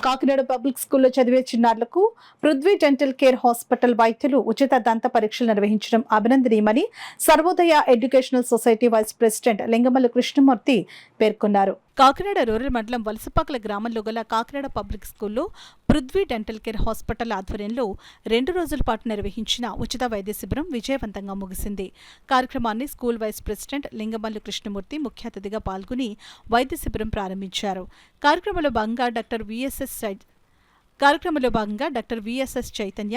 Kakinada public స్కూల్లో చదివే చిన్నారులకు పృథ్వీ డెంటల్ కేర్ హాస్పిటల్ వైద్యులు ఉచిత దంత పరీక్షలు నిర్వహించడం అభినందనీయమని Sarvodaya educational society vice president Lingamalli Krishnamurthy పేర్కొన్నారు. కాకినాడ రూరల్ మండలం వలసపాకల గ్రామంలో గల కాకినాడ పబ్లిక్ స్కూల్లో పృథ్వీ డెంటల్ కేర్ హాస్పిటల్ ఆధ్వర్యంలో 2 రోజుల పాటు నిర్వహించిన ఉచిత వైద్య శిబిరం విజయవంతంగా ముగిసింది. కార్యక్రమాన్ని school vice president Lingamalli Krishnamurthy ముఖ్య అతిథిగా పాల్గొని వైద్య శిబిరం ప్రారంభించారు. కార్యక్రమంలో భాగంగా doctor VSS Chaitanya,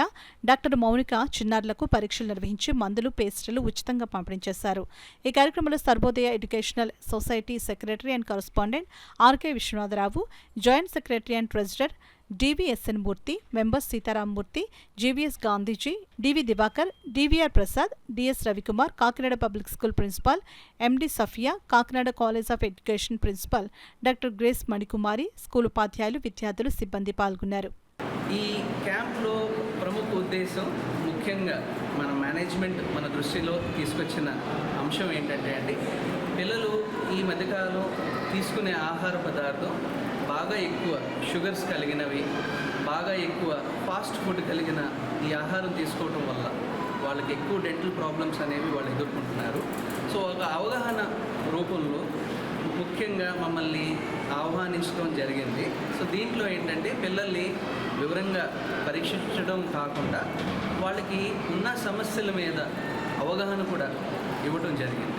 doctor Mounika చిన్నారులకు పరీక్షలు నిర్వహించి మందులు, పేస్టులు ఉచితంగా పంపిణీ చేశారు. ఈ కార్యక్రమంలో Sarvodaya educational society secretary and correspondent R K Viswanatharao, joint secretary and treasurer D V S N Murthy, members Seetharamamurthy, G V S Gandhiji, D V Divakar, D V R Prasad, D S Ravikumar, Kakinada public school principal M D Safiya, Kakinada college of education principal doctor Grace Manikumari, school ఉపాధ్యాయులు, విద్యార్థులు, సిబ్బంది పాల్గొన్నారు. ఈ క్యాంప్లో ప్రముఖ ఉద్దేశం ముఖ్యంగా మన మేనేజ్మెంట్ మన దృష్టిలో తీసుకొచ్చిన అంశం ఏంటంటే పిల్లలు ఈ మధ్యకాలంలో తీసుకునే ఆహార పదార్థం బాగా ఎక్కువ షుగర్స్ కలిగినవి, బాగా ఎక్కువ ఫాస్ట్ ఫుడ్ కలిగిన ఈ ఆహారం తీసుకోవడం వల్ల వాళ్ళకి ఎక్కువ డెంటల్ ప్రాబ్లమ్స్ అనేవి వాళ్ళు ఎదుర్కొంటున్నారు. సో ఒక అవగాహన రూపంలో ముఖ్యంగా మమ్మల్ని ఆహ్వానించడం జరిగింది. సో దీంట్లో ఏంటంటే పిల్లల్ని వివరంగా పరీక్షించడం కాకుండా వాళ్ళకి ఉన్న సమస్యల మీద అవగాహన కూడా ఇవ్వడం జరిగింది.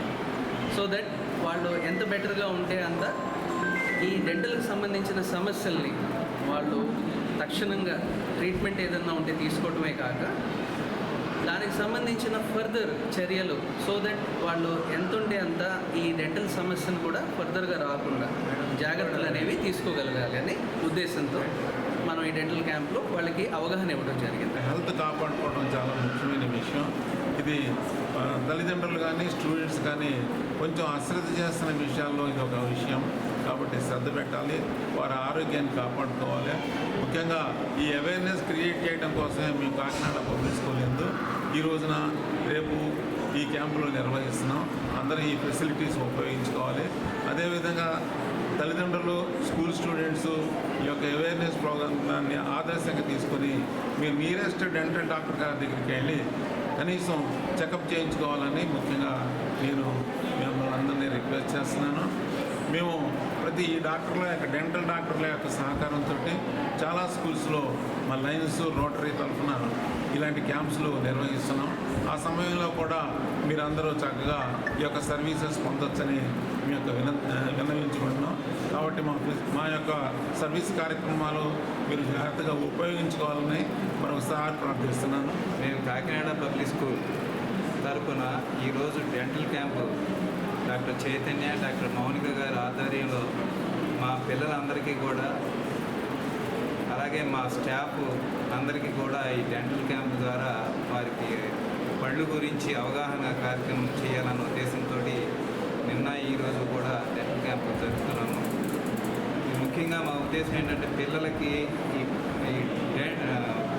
సో దట్ వాళ్ళు ఎంత బెటర్గా ఉంటే అంత ఈ డెంటల్కి సంబంధించిన సమస్యల్ని వాళ్ళు తక్షణంగా ట్రీట్మెంట్ ఏదన్నా ఉంటే తీసుకోవటమే కాక దానికి సంబంధించిన ఫర్దర్ చర్యలు సో దట్ వాళ్ళు ఎంత ఉంటే అంత ఈ డెంటల్ సమస్యను కూడా ఫర్దర్గా రాకుండా జాగ్రత్తలు అనేవి తీసుకోగలగాలి అనే ఉద్దేశంతో మనం ఈ డెంటల్ క్యాంప్లో వాళ్ళకి అవగాహన ఇవ్వడం జరిగింది. హెల్త్ కాపాడుకోవడం చాలా ముఖ్యమైన విషయం. ఇది తల్లిదండ్రులు కానీ స్టూడెంట్స్ కానీ కొంచెం అశ్రద్ధ చేస్తున్న విషయాల్లో ఇది ఒక విషయం. కాబట్టి శ్రద్ధ పెట్టాలి, వారి ఆరోగ్యాన్ని కాపాడుకోవాలి. ముఖ్యంగా ఈ అవేర్నెస్ క్రియేట్ చేయడం కోసమే మేము కాకినాడ పబ్లిక్ స్కూల్ యందు ఈ రోజున రేపు ఈ క్యాంపులో నిర్వహిస్తున్నాం. అందరూ ఈ ఫెసిలిటీస్ ఉపయోగించుకోవాలి. అదేవిధంగా తల్లిదండ్రులు, స్కూల్ స్టూడెంట్స్ ఈ యొక్క అవేర్నెస్ ప్రోగ్రామ్ని ఆదర్శంగా తీసుకొని మీరు నియరెస్ట్ డెంటల్ డాక్టర్ గారి దగ్గరికి వెళ్ళి కనీసం చెకప్ చేయించుకోవాలని ముఖ్యంగా నేను మిమ్మల్ని అందరినీ రిక్వెస్ట్ చేస్తున్నాను. మేము ప్రతి డాక్టర్ల యొక్క డెంటల్ డాక్టర్ల యొక్క సహకారంతో చాలా స్కూల్స్లో మా లయన్స్ రోటరీ తరఫున ఇలాంటి క్యాంప్స్లు నిర్వహిస్తున్నాం. ఆ సమయంలో కూడా మీరందరూ చక్కగా ఈ యొక్క సర్వీసెస్ పొందొచ్చని మీ యొక్క విన్నవించుకుంటున్నాం. కాబట్టి మా యొక్క సర్వీస్ కార్యక్రమాలు మీరు జాగ్రత్తగా ఉపయోగించుకోవాలని మరొకసారి ప్రార్థిస్తున్నాను. నేను కాకినాడ పబ్లిక్ స్కూల్ తరఫున ఈరోజు dental camp doctor Chaitanya, doctor Mounika గారి ఆధ్వర్యంలో మా పిల్లలందరికీ కూడా అలాగే మా స్టాఫ్ అందరికీ కూడా ఈ డెంటల్ క్యాంప్ ద్వారా వారికి పళ్ళు గురించి అవగాహన కార్యక్రమం చేయాలన్న ఉద్దేశంతో నిన్న ఈరోజు కూడా డెంటల్ క్యాంప్ జరుపుతున్నాము. ముఖ్యంగా మా ఉద్దేశం ఏంటంటే పిల్లలకి ఈ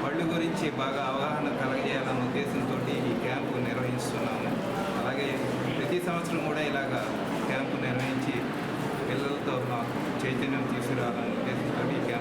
పళ్ళు గురించి బాగా అవగాహన కలగజేయాలన్న ఉద్దేశంతో ఈ క్యాంపు నిర్వహిస్తున్నాము. అలాగే ప్రతి సంవత్సరం కూడా ఇలాగా క్యాంపు నిర్వహించి పిల్లలతో చైతన్యం తీసుకురావాలన్న ఉద్దేశంతో ఈ క్యాంపు